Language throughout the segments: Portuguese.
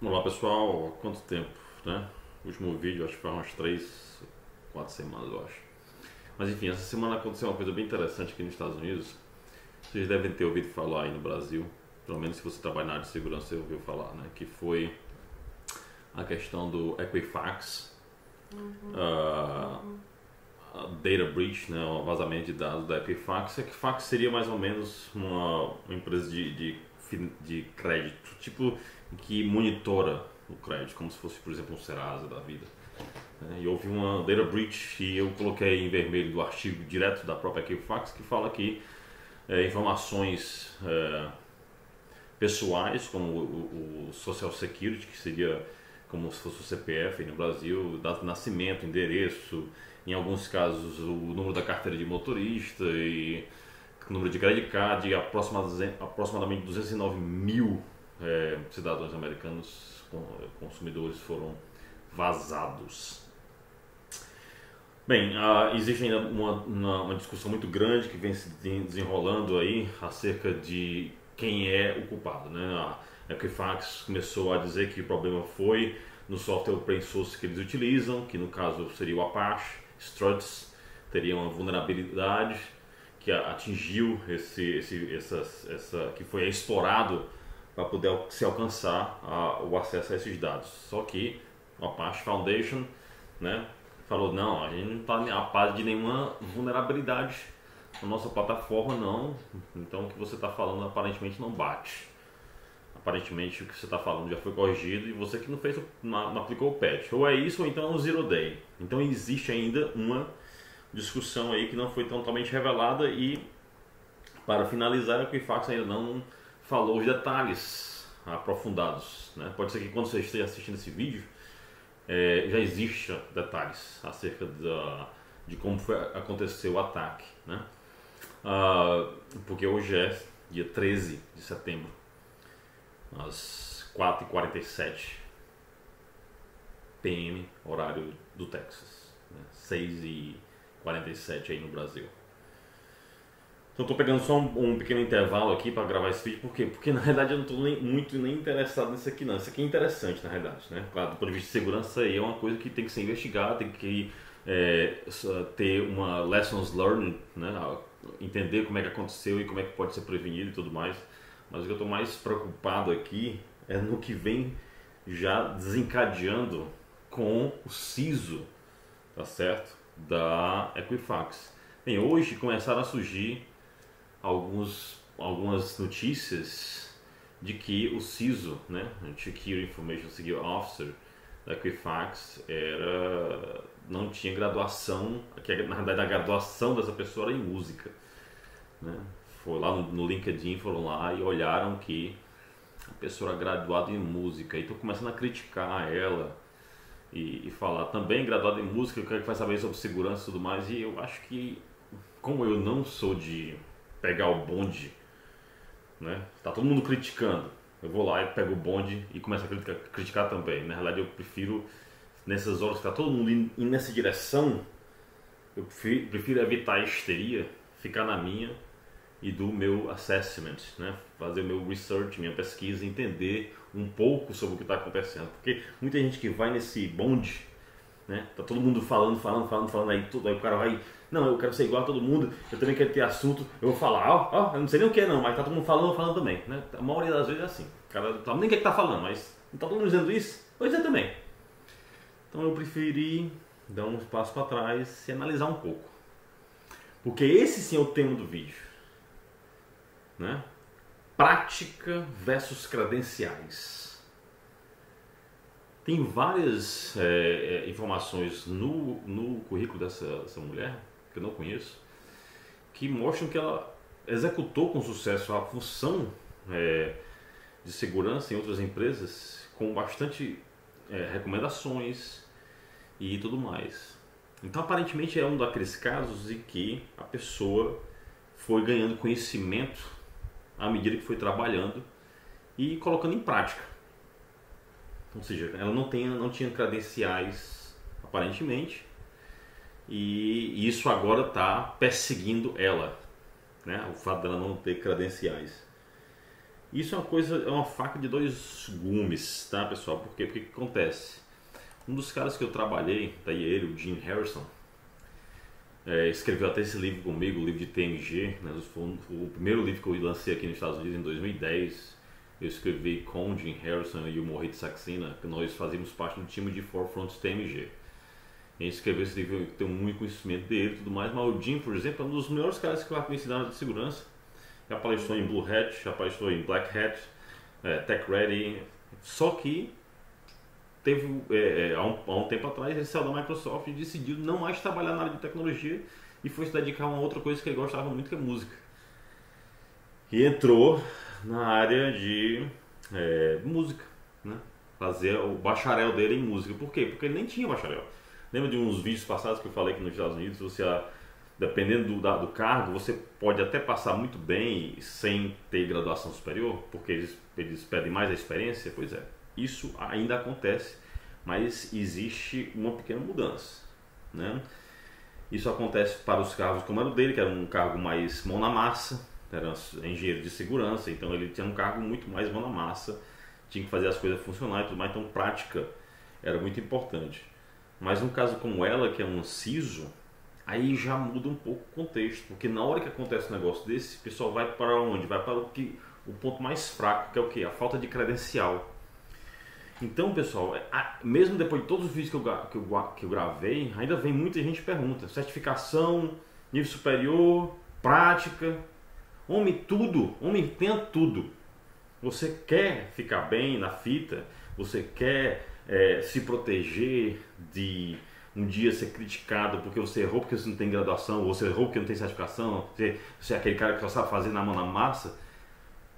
Olá pessoal, há quanto tempo, né? O último vídeo acho que foi há umas 3, 4 semanas, eu acho. Mas enfim, essa semana aconteceu uma coisa bem interessante aqui nos Estados Unidos. Vocês devem ter ouvido falar aí no Brasil, pelo menos se você trabalha na área de segurança você ouviu falar, né? Que foi a questão do Equifax, a data breach, né? O vazamento de dados da Equifax. Equifax seria mais ou menos uma empresa de crédito, tipo que monitora o crédito, como se fosse, por exemplo, um Serasa da vida. E houve uma data breach e eu coloquei em vermelho do artigo direto da própria Equifax que fala que informações pessoais, como o Social Security, que seria como se fosse o CPF no Brasil, data de nascimento, endereço, em alguns casos o número da carteira de motorista e o número de credit card, e aproximadamente 209 mil cidadãos americanos, consumidores, foram vazados. Bem, existe ainda uma discussão muito grande que vem se desenrolando aí acerca de quem é o culpado, né? A Equifax começou a dizer que o problema foi no software open source que eles utilizam, que no caso seria o Apache Struts, teria uma vulnerabilidade que atingiu que foi explorado para poder se alcançar o acesso a esses dados. Só que o Apache Foundation, né, falou: não, a gente não está a par de nenhuma vulnerabilidade na nossa plataforma, não. Então o que você está falando aparentemente não bate. Aparentemente o que você está falando já foi corrigido e você que não fez, não aplicou o patch. Ou é isso ou então é o Zero Day. Então existe ainda uma discussão aí que não foi totalmente revelada e, para finalizar, a Equifax ainda não falou os detalhes aprofundados, né? Pode ser que quando você esteja assistindo esse vídeo já existam detalhes acerca de como aconteceu o ataque, né? Porque hoje é dia 13 de setembro, às 4h47 p.m., horário do Texas, né? 6h47 aí no Brasil. Então estou pegando só um pequeno intervalo aqui para gravar esse vídeo. Por quê? Porque na realidade eu não estou muito interessado nisso aqui não. Isso aqui é interessante na realidade, né? Claro, do ponto de vista de segurança aí é uma coisa que tem que ser investigada, tem que ter uma lessons learned, né? Entender como é que aconteceu e como é que pode ser prevenido e tudo mais. Mas o que eu estou mais preocupado aqui é no que vem já desencadeando com o CISO, tá certo? Da Equifax. Bem, hoje começaram a surgir algumas notícias de que o CISO, né, Security Information Security Officer da Equifax, não tinha graduação, que na verdade a graduação dessa pessoa era em música, né? Foi lá no LinkedIn, foram lá e olharam que a pessoa era graduada em música, e estão começando a criticar ela e falar também graduada em música, o que vai saber sobre segurança e tudo mais. E eu acho que, como eu não sou de pegar o bonde, né? Tá todo mundo criticando, eu vou lá e pego o bonde e começo a criticar também. Na realidade eu prefiro, nessas horas que tá todo mundo indo nessa direção, eu prefiro evitar a histeria, ficar na minha e do meu assessment, né? Fazer o meu research, minha pesquisa, entender um pouco sobre o que está acontecendo. Porque muita gente que vai nesse bonde, né? Tá todo mundo falando, aí o cara vai: não, eu quero ser igual a todo mundo, eu também quero ter assunto, eu vou falar, eu não sei nem o que não, mas tá todo mundo falando também, né? A maioria das vezes é assim, o cara não sabe nem o que tá falando, mas não tá todo mundo dizendo isso? Pois é, também. Então eu preferi dar um passo para trás e analisar um pouco. Porque esse sim é o tema do vídeo, né? Prática versus credenciais. Tem várias informações no currículo dessa mulher, que eu não conheço, que mostram que ela executou com sucesso a função de segurança em outras empresas, com bastante recomendações e tudo mais. Então aparentemente é um daqueles casos em que a pessoa foi ganhando conhecimento à medida que foi trabalhando e colocando em prática. Ou seja, ela não tinha credenciais aparentemente, e isso agora está perseguindo ela, né? O fato dela não ter credenciais. Isso é uma coisa, é uma faca de dois gumes, tá, pessoal? Por quê? Porque o que acontece? Um dos caras que eu trabalhei, daí ele, o Jim Harrison, escreveu até esse livro comigo, o livro de TMG, né? Foi o primeiro livro que eu lancei aqui nos Estados Unidos em 2010. Eu escrevi com o Jim Harrison e o Mohit Saxena, que nós fazíamos parte do time de Forefront TMG. A gente escreveu esse livro, eu tenho muito conhecimento dele e tudo mais, mas o Jim, por exemplo, é um dos melhores caras que eu conheci na área de segurança. Já palestrou em Blue Hat, já palestrou em Black Hat, Tech Ready, só que teve há um tempo atrás ele saiu da Microsoft e decidiu não mais trabalhar na área de tecnologia e foi se dedicar a uma outra coisa que ele gostava muito, que é música. E entrou na área de música, né? Fazer o bacharel dele em música. Por quê? Porque ele nem tinha bacharel. Lembra de uns vídeos passados que eu falei que nos Estados Unidos, dependendo do cargo, você pode até passar muito bem sem ter graduação superior, porque eles pedem mais a experiência? Pois é, isso ainda acontece, mas existe uma pequena mudança, né? Isso acontece para os cargos como era o dele, que era um cargo mais mão na massa, era engenheiro de segurança, então ele tinha um cargo muito mais mão na massa, tinha que fazer as coisas funcionarem e tudo mais, então prática era muito importante. Mas num caso como ela, que é um CISO, aí já muda um pouco o contexto, porque na hora que acontece um negócio desse, o pessoal vai para onde? Vai para o ponto mais fraco, que é o quê? A falta de credencial. Então, pessoal, mesmo depois de todos os vídeos que eu gravei, ainda vem muita gente que pergunta: certificação, nível superior, prática. Homem, tudo. Homem, tenha tudo. Você quer ficar bem na fita? Você quer se proteger de um dia ser criticado porque você errou porque você não tem graduação, ou você errou porque não tem certificação, você é aquele cara que só sabe fazer na mão na massa?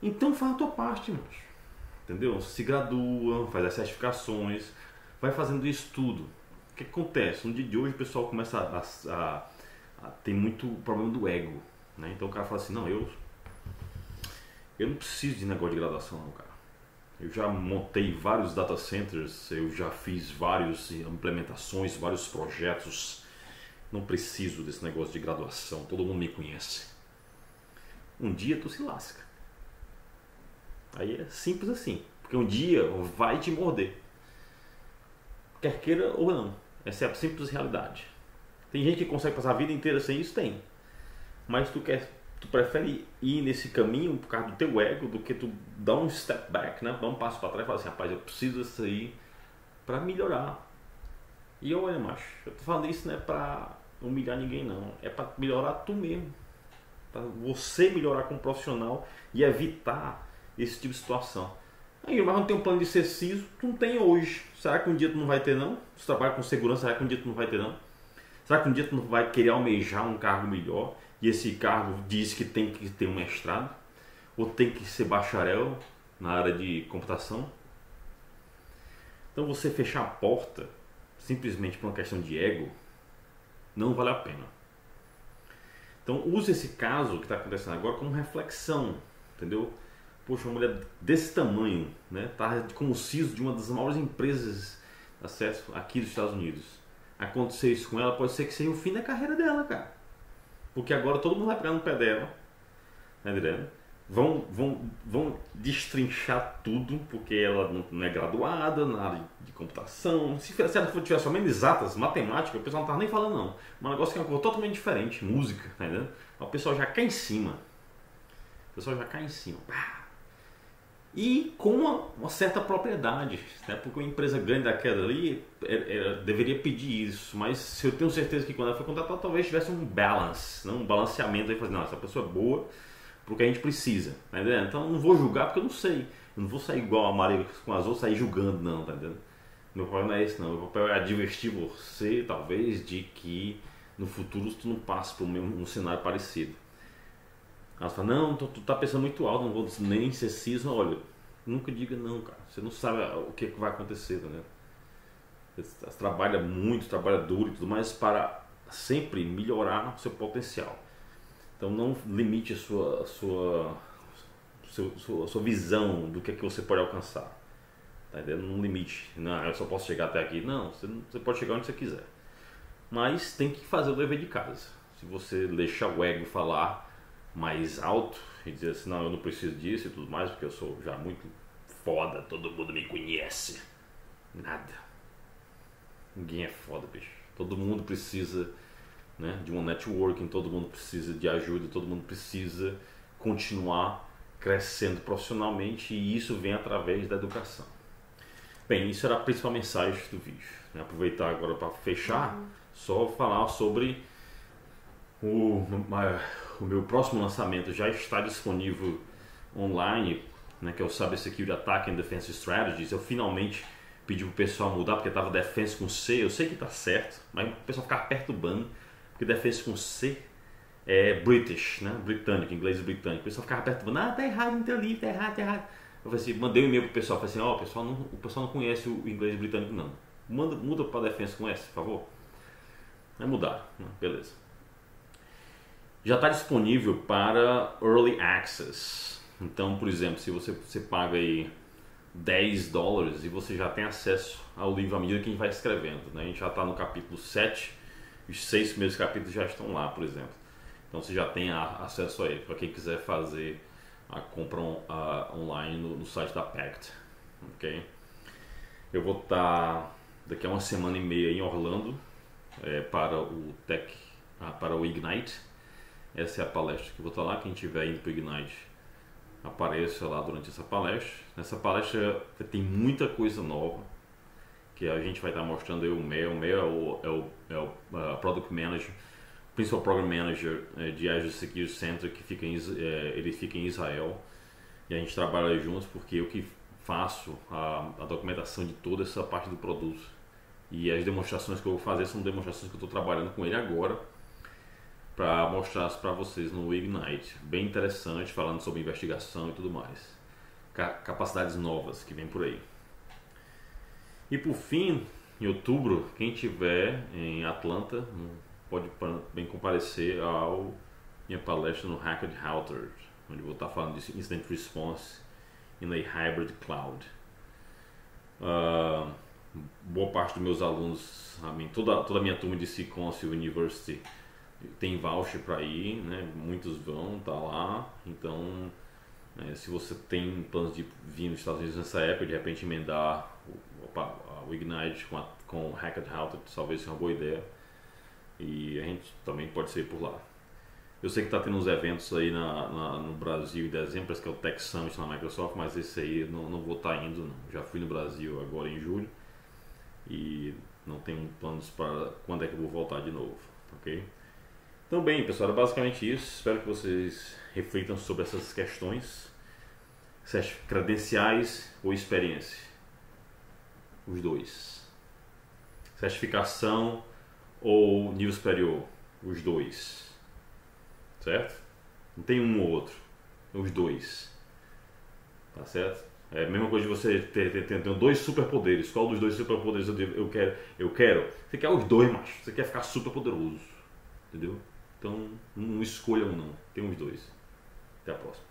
Então faz a tua parte, mano. Entendeu? Se gradua, faz as certificações, vai fazendo isso tudo. O que acontece? No dia de hoje o pessoal começa a ter muito problema do ego, né? Então o cara fala assim: não, eu não preciso de negócio de graduação não, cara. Eu já montei vários data centers, eu já fiz várias implementações, vários projetos. Não preciso desse negócio de graduação, todo mundo me conhece. Um dia tu se lasca. Aí é simples assim, porque um dia vai te morder. Quer queira ou não, essa é a simples realidade. Tem gente que consegue passar a vida inteira sem isso? Tem. Mas tu prefere ir nesse caminho por causa do teu ego do que tu dar um step back, né? Dar um passo para trás e falar assim: rapaz, eu preciso disso aí para melhorar. E olha, macho, eu tô falando isso não é para humilhar ninguém não, é para melhorar tu mesmo, para você melhorar como profissional e evitar esse tipo de situação. Aí, mas não tem um plano de ser CISO, tu não tem hoje. Será que um dia tu não vai ter não? Se trabalha com segurança, será que um dia tu não vai ter não? Será que um dia tu não vai querer almejar um cargo melhor e esse cargo diz que tem que ter um mestrado? Ou tem que ser bacharel na área de computação? Então você fechar a porta simplesmente por uma questão de ego não vale a pena. Então use esse caso que está acontecendo agora como reflexão, entendeu? Poxa, uma mulher desse tamanho, né, tá como CISO de uma das maiores empresas de acesso aqui dos Estados Unidos. Acontecer isso com ela pode ser que seja o fim da carreira dela, cara. Porque agora todo mundo vai pegar no pé dela, né, entendendo? Vão destrinchar tudo, porque ela não é graduada na área de computação. Se ela tivesse somente exatas, matemática, o pessoal não estava nem falando não. Um negócio que é uma coisa totalmente diferente, música, tá entendendo? O pessoal já cai em cima. O pessoal já cai em cima. E com uma certa propriedade, né? Porque uma empresa grande daquela ali deveria pedir isso, mas se eu tenho certeza que quando ela foi contratada talvez tivesse um balance, não? Um balanceamento aí, fazer, não, essa pessoa é boa porque a gente precisa, tá entendendo? Então eu não vou julgar porque eu não sei, eu não vou sair igual a Maria com as outras, sair julgando não, tá entendendo? Meu papel não é esse não, meu papel é advertir você talvez de que no futuro tu não passe por um cenário parecido. Ela fala: não, tu tá pensando muito alto, não vou nem ser CISO. Olha, nunca diga não, cara. Você não sabe o que vai acontecer, né? Você trabalha muito, trabalha duro e tudo mais para sempre melhorar o seu potencial. Então não limite a sua visão do que você pode alcançar. Tá entendendo? Não limite. Não, eu só posso chegar até aqui. Não, você pode chegar onde você quiser. Mas tem que fazer o dever de casa. Se você deixar o ego falar, mais alto e dizer assim, não, eu não preciso disso e tudo mais, porque eu sou já muito foda, todo mundo me conhece. Nada. Ninguém é foda, bicho. Todo mundo precisa, né, de um networking, todo mundo precisa de ajuda, todo mundo precisa continuar crescendo profissionalmente e isso vem através da educação. Bem, isso era a principal mensagem do vídeo, né? Aproveitar agora para fechar, só falar sobre o meu próximo lançamento. Já está disponível online, né, que é o Cybersecurity Attack and Defense Strategies. Eu finalmente pedi pro pessoal mudar, porque estava Defense com C. Eu sei que está certo, mas o pessoal ficava perturbando, porque Defense com C é British, né? Britânico, inglês britânico. O pessoal ficava perturbando, ah, tá errado no teu livro, tá errado, tá errado. Eu falei assim, mandei um e-mail pro pessoal, falei assim, ó, o pessoal não conhece o inglês britânico não. Muda para Defense com S, por favor. Vai mudar, né? Beleza. Já está disponível para Early Access. Então, por exemplo, se você paga aí $10 e você já tem acesso ao livro à medida que a gente vai escrevendo, né? A gente já está no capítulo 7, os 6 primeiros capítulos já estão lá, por exemplo. Então você já tem acesso a ele, para quem quiser fazer a compra online no site da Pact. Okay? Eu vou estar daqui a uma semana e meia em Orlando para o Ignite. Essa é a palestra que eu vou estar lá. Quem estiver indo para o Ignite, apareça lá durante essa palestra. Nessa palestra tem muita coisa nova que a gente vai estar mostrando. O Mel é o Product Manager, Principal Program Manager de Azure Security Center, que ele fica em Israel, e a gente trabalha juntos porque eu que faço a documentação de toda essa parte do produto, e as demonstrações que eu vou fazer são demonstrações que eu estou trabalhando com ele agora para mostrar para vocês no Ignite. Bem interessante, falando sobre investigação e tudo mais, capacidades novas que vem por aí. E por fim, em outubro, quem estiver em Atlanta pode bem comparecer à minha palestra no Hacked Halter, onde vou estar falando de Incident Response in a Hybrid Cloud. Boa parte dos meus alunos, toda a minha turma de Wisconsin University tem voucher para ir, né? Muitos vão estar lá, então se você tem planos de vir nos Estados Unidos nessa época, de repente emendar o Ignite com o Hacked Halter, talvez seja uma boa ideia. E a gente também pode ser por lá. Eu sei que está tendo uns eventos aí no Brasil em dezembro, parece que é o Tech Summit na Microsoft, mas esse aí eu não vou estar indo não. Já fui no Brasil agora em julho e não tenho planos para quando é que eu vou voltar de novo, ok? Então bem, pessoal, era basicamente isso. Espero que vocês reflitam sobre essas questões. Credenciais ou experiência? Os dois. Certificação ou nível superior? Os dois. Certo? Não tem um ou outro. Os dois. Tá certo? É a mesma coisa de você ter dois superpoderes. Qual dos dois superpoderes eu quero? Você quer os dois, macho. Você quer ficar super poderoso. Entendeu? Então não escolha um não. Tem os dois. Até a próxima.